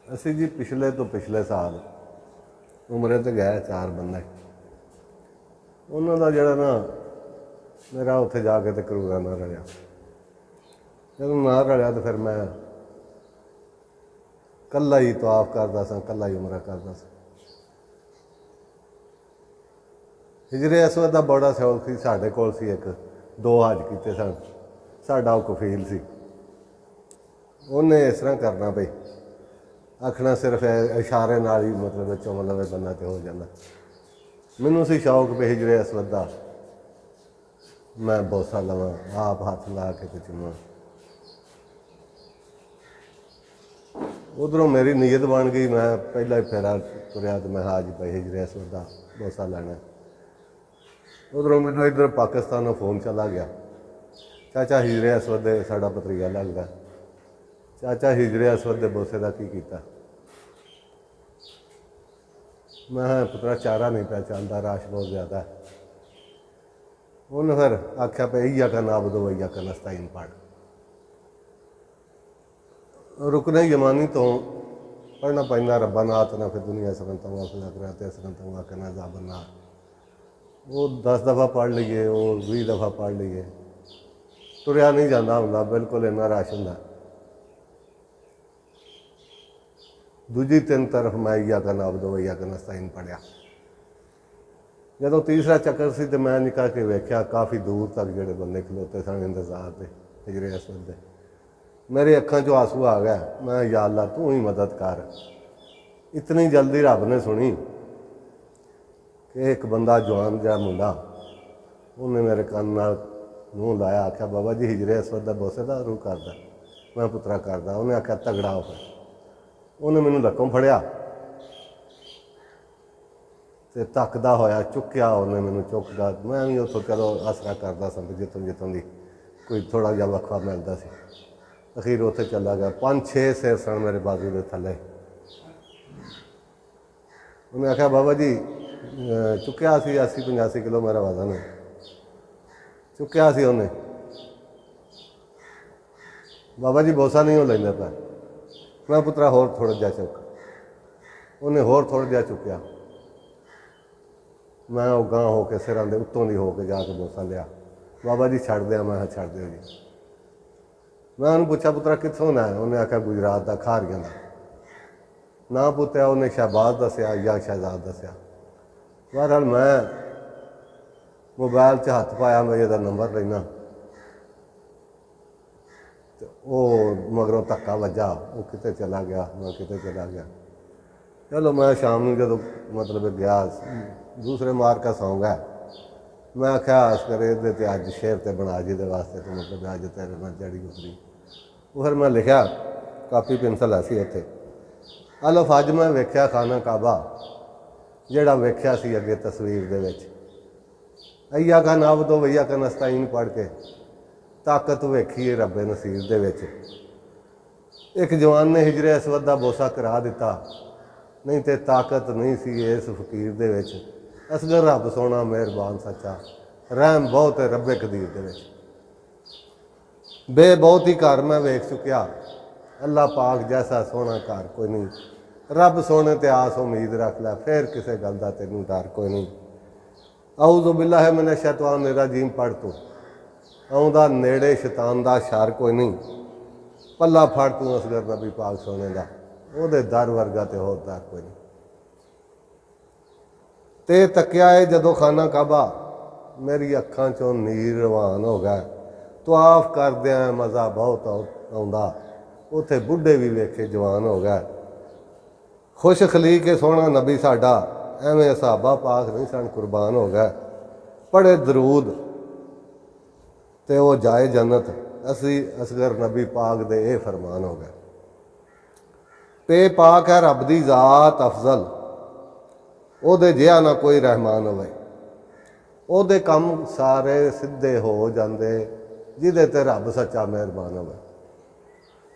असी जी पिछले तो पिछले साल उमरे तो गए 4 बंदे, उन्होंने जरा ना मेरा उत्थे जाके तो करूरा ना रलिया। जब ना रलिया तो फिर मैं कला ही तवाफ करता सा, कला ही उमरा करता सा। हिजरे असवद का बड़ा शौक सी, साढ़े कोल सी एक 2 हज किए सन। साडा वो कफील सी, उन्हें इस तरह करना भाई आखना सिर्फ इशारे नाल ही मतलब मतलब बंदा तो हो जाता। मैनू सी शौक भी हिजरे असवद का मैं बोसा लवां, आप हाथ ला के तो चुमा। उधरों मेरी नीयत बन गई, मैं पहला ही फेरा तुरया तो मैं हाज भाई हिजरे असवद का बोसा लैना। उधरों मैनू इधर पाकिस्तानों फोन चला गया, चाचा हिजरे असवद साडा भतरीजा लगता, चाचा हिजरे असवद के बोसे का की कीता। मैं पुत्रा चारा नहीं पहचानता, राश बहुत ज़्यादा है। उन्हें फिर आख्या पे इया का नाब दो इया का नस्ताइन पढ़। रुकने जमानी तो पढ़ना पैंदा रब्बा ना आतना फिर दुनिया सरंतवा फिलकराते सरंतवा कहना जाबना। वो 10 दफ़ा पढ़ लीए, वो 20 दफ़ा पढ़ लीए, तुरया नहीं जाता होंदा, बिल्कुल इन्ना रश होंदा। दूजी 3 तरफ मैं इया का नाब दो इया का नस्ताइन पढ़िया। जदों तीसरा चक्कर सी तो मैं निकल के वेख्या काफ़ी दूर तक जोड़े बंदे खलोते सन इंतजार से हिजरे असवद दे। मेरी अखां चो आंसू आ गया। मैं या अल्लाह तू ही मदद कर। इतनी जल्दी रब ने सुनी कि एक बंदा जवान जहा मुंडा उन्हें मेरे कान नाल मूँह लाया, आख्या बाबा जी हिजरे असवद का बोसे का रूह करदा। मैं पुत्रा करदा। उन्हें आख्या तगड़ा हो फिर। उन्हें मैनू लक्कों फड़िया तो तकदा होया चुक्या, उन्हें मैनू चुकदा। मैं भी उतों चलो आसरा करता सा जितों जितों की कोई थोड़ा जहा वक्फा मिलता सी। अखीर उत्थे चला गया। 5-6 सिर सन मेरे बाजू के थले। उन्हें आख्या बाबा जी चुक्या सी 80-85 किलो मेरा वजन है, चुक्या सी उन्हें। बाबा जी बोसा नहीं हो लेंदा पा। मैं पुत्रा होर थोड़ा जहा चुक। उन्हें होर थोड़ा जहा चुक्या। मैं वो गांह होके सिरां दे उत्तों दी होके जाके बोसा लिया। बाबा जी छड़ दिया। मैं छड़ दियो जी। मैं उन्हें पूछा पुत्रा कितों ना है? उन्हें आख्या गुजरात का खारियां का ना पुत्या। उन्हें शहबाज दसिया या शहजाद दसिया। बहरहाल मैं मोबाइल च हथ पाया, मैं इसका नंबर लेना तो वो मगरों धक्का वजा, वो किते चला गया, मैं किते चला गया। चलो मैं शाम को जो मतलब गया दूसरे मार का सॉन्ग है, मैं आख्या हस करे अज शेर ते बना जी दे वास्ते तो मतलब अज तेरे ना जड़ी उतरी। वो फिर मैं लिखा कापी पेंसिल ऐसी उत्थे अलफ अज मैं वेख्या खाना काबा जेड़ा वेख्या सी अगे तस्वीर दे विच। अय्या का नाब दो वैया का नस्ताइन पढ़ के ताकत वेखीए रब्बे नसीर दे विच। एक जवान ने हिजरे असवद का बोसा करा दिता, नहीं तो ताकत नहीं सी इस फकीर दे विच। असगर रब सोना मेहरबान सच्चा, रहम बहुत है रब्बे कदीर दे विच। बे बहुत ही घर मैं वेख चुकिया, अल्लाह पाक जैसा सोना घर कोई नहीं। रब सोने ते आस उम्मीद रख लै, फिर किसी गल का तेनू डर कोई नहीं। औज़ु बिल्लाहि मिने शैतान रजीम पढ़ तू आउंदा नेड़े शैतान का शर कोई नहीं। पल्ला फड़ तू असगर नबी पाक सोने का, ਉਹਦੇ दर वर्गा तो होर दर कोई नहीं। ते तकिया है जदों खाना काबा मेरी अखां चों नीर रवान हो गया। तवाफ करदियां मज़ा बहुत आउंदा, उत्थे बुढ़े भी वेखे जवान हो गए। खुश खली के सोहना नबी साडा एवें साहबा पाक नहीं सन कुर्बान हो गए। पढ़े दरूद ते वो जाए जन्नत, असी असगर नबी पाक दे ये फरमान हो गए। पे पाक है रब दी जात अफजल, ओदे जिहा ना कोई रहमान होवे। ओदे कम सारे सीधे हो जाते जिदे ते रब सच्चा मेहरबान होवे।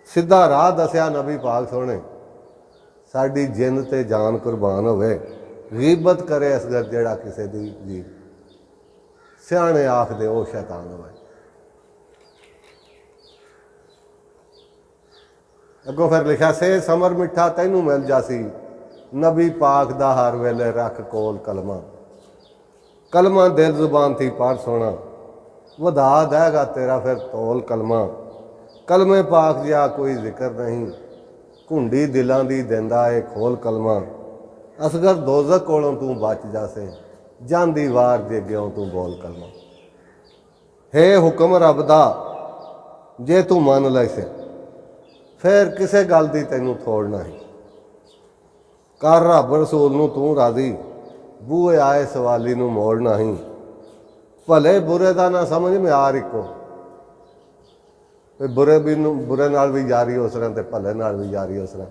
सीधा राह दसिया नबी पाक सोने, साडी जिन ते जान कुर्बान होवे। गीबत करे असगर जेड़ा किसी दी जी, सियाणे आखदे ओ शैतान होवे। अगों फिर लिखा से समर मिठा तैनू मिल जासी, नबी पाक दा हर वेले रख कोल कलमा। कलमा दिल जुबान थी पढ़ सोना, वधा देगा तेरा फिर तोल कलमा। कलमे पाक जिहा कोई जिक्र नहीं, घुंडी दिलों दी देंदा है खोल कलमा। असगर दोज़ख कोलों तू बच जासे, जांदी वार जे अग्गों तू बोल कलमा। हे हुक्म रब दा जे तू मन लैसे, फिर किसे गल दी तैनू थोड़ नहीं। कर रब रसूल नू तू राजी, बूहे आए सवाली नू मोड़ नहीं। भले बुरे दा ना समझ म्यार इको, बुरे भी बुरे नाल भी यारी उस तरह ते भले नाल भी यारी उस तरह।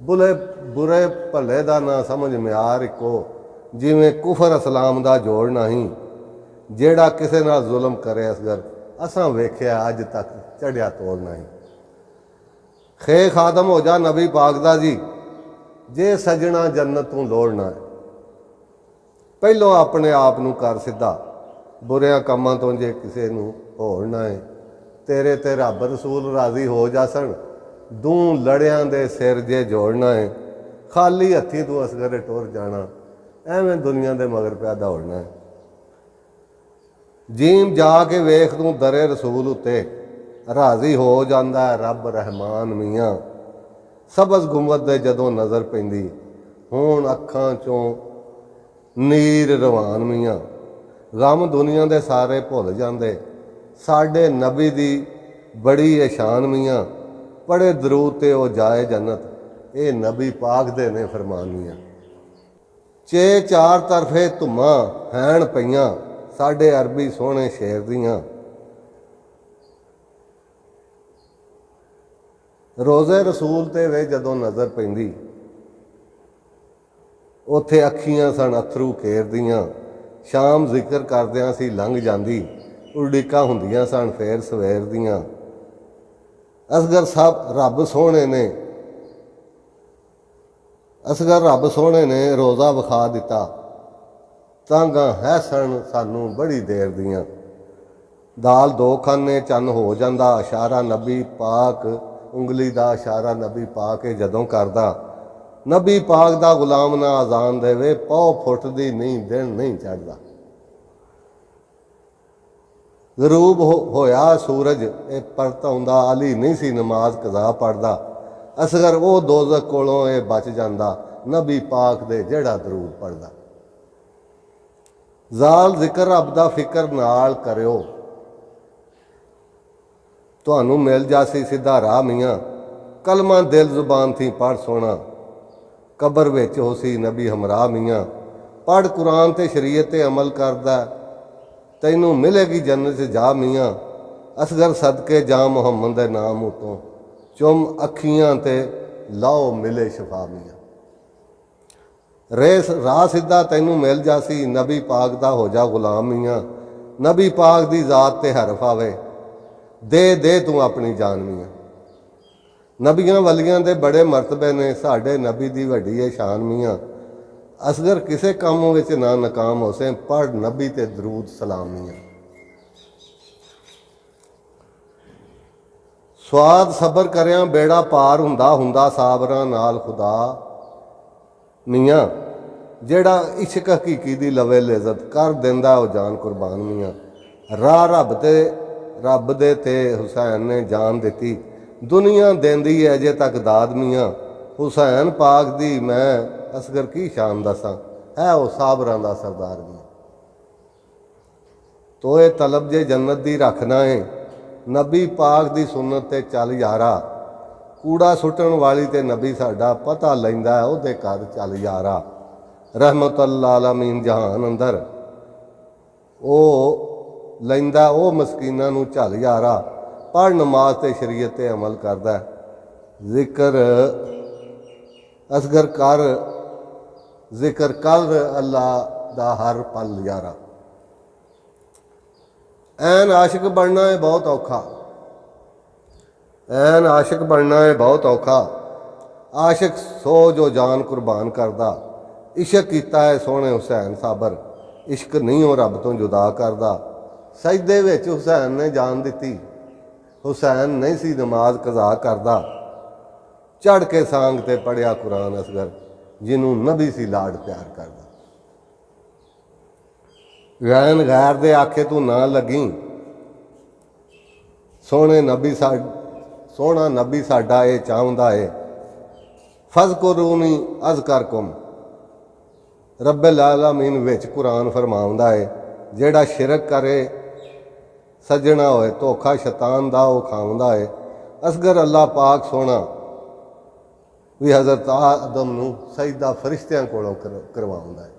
बुरे भले दा ना समझ म्यार इको, जिवें कुफर इस्लाम दा जोड़ नहीं। जेड़ा किसे नाल जुल्म करे असगर, असां वेख्या अज तक चढ़िया तोड़ नहीं। खे खादम हो जा नबी पाक दा जी, जे सजना जन्नत तू लोड़ना है। पहलों अपने आप नू कर सिद्धा, बुरिया कामां तो जे किसे नू होड़ना है। तेरे ते रब रसूल राजी हो जासन, दूं लड़ियां दे सिर जे जोड़ना है। खाली हथी तू असगरे टुर जाना, एवें दुनिया दे मगर पिया दौड़ना है। जीम जाके वेख तू दरे रसूल उत्ते, राजी हो जाता है रब रहमान मियाँ। सबज गुंबद दे जदों नज़र पैंदी, हुण अखां चों नीर रवान मियाँ। गम दुनिया दे सारे भुल जांदे, साडे नबी दी बड़ी एशान मियाँ। पढ़े दरूद ते ओ जाए जन्नत, ये नबी पाक दे ने फरमान मियाँ। चे चार तरफे धुम्मां हैण पईयां, साडे अरबी सोहणे शेर दियां। रोज़े रसूल ते वे जदों नज़र पैंदी, उत्थे अखियां सन अथरू घेरदियां। शाम जिक्र करदियां सी लंघ जांदी, उड़ीकां हुंदियां सन फेर सवेर दियां। असगर सब रब सोहणे ने, असगर रब सोहणे ने रोज़ा विखा दिता। तांगा है सन सानू बड़ी देर दियां। दाल दो खाने चन्न हो जांदा, इशारा नबी पाक उंगली दा इशारा नबी पाक जदों करदा। नबी पाक दा गुलाम ना आजान देवे, पौ फुटदी नहीं दिन नहीं चढ़दा। गरूब होया सूरज ए परताउंदा, अली नहीं सी नमाज कज़ा पढ़दा। असगर वो दोज़ख कोलों ए बच जांदा, नबी पाक दे जेड़ा दरूद पढ़दा। जाल जिक्र रब दा फिक्र नाल करियो, तुहानू मिल जासी सीधा राह मियाँ। कलमा दिल जुबान थी पढ़ सोना, कबर विच होसी नबी हमराह मियाँ। पढ़ कुरान ते शरीयत ते अमल करदा, तैनू मिलेगी जन्नत जा मियाँ। असगर सदके जा मुहम्मद दे नाम उतों, चुम अखियां ते लाओ मिले शफा मियाँ। रेस राह सीधा तैनू मिल जासी, नबी पाक दा हो जा गुलाम मियाँ। नबी पाक दी जात ते हरफ आवे, दे तू अपनी जान मियाँ। नबियां वलियां दे बड़े मरतबे ने, साडे नबी दी वड्डी है शान मियाँ। असगर किसे काम विच ना नाकाम होसे, पढ़ नबी ते दरूद सलाम मियाँ। स्वाद सबर करिया बेड़ा पार हुंदा हुंदा, साबरां नाल खुदा मियाँ। जेड़ा इश्क हकीकी दी लवे लिज़त, कर दिंदा ओ जान कुर्बान मियाँ। राह रब दे ते हुसैन ने जान दिती, दुनिया देंदी है अजे तक दाद मियाँ। हुसैन पाक दी मैं असगर की शान दसां, है वो साबरां दा सरदार मियाँ। तो ये तलब जे जन्नत दी रखना है, नबी पाक दी सुन्नत ते चल यारा। कूड़ा सुटण वाली ते नबी साडा, पता लैंदा है उहदे घर चल यारा। रहमतुल आलमीन जहान अंदर, ओ लैंदा ओ मस्कीनां नू झल यारा। पढ़ नमाज ते शरीयत ते अमल करदा, जिक्र असगर कर अल्लाह दा हर पल यारा। ऐन आशिक बनना है बहुत औखा, ऐन आशिक बनना है बहुत औखा। आशिक सो जो जान कुर्बान करदा, इश्क कीता है सोहणे हुसैन साबर। इश्क नहीं हो रब तो जुदा करदा, सजदे विच हुसैन ने जान दिती। हुसैन नहीं सी नमाज कज़ा करदा, चढ़ के सांग ते पढ़िया कुरान असगर जिन्हों नबी सी लाड प्यार करदा। गैन गैर दे आखे तू ना लगी, सोहना नबी साडा ये चाहुंदा है। फज़कुरूनी अज़करकुम, रब्बुल आलमीन विच कुरान फरमाउंदा है जेड़ा शिरक करे सजना होए धोखा शैतान दा वो खाउंदा है। असगर अल्लाह पाक सोना भी हज़रत आदम नूं सजदा फरिश्तियां कोलों करवाउंदा है।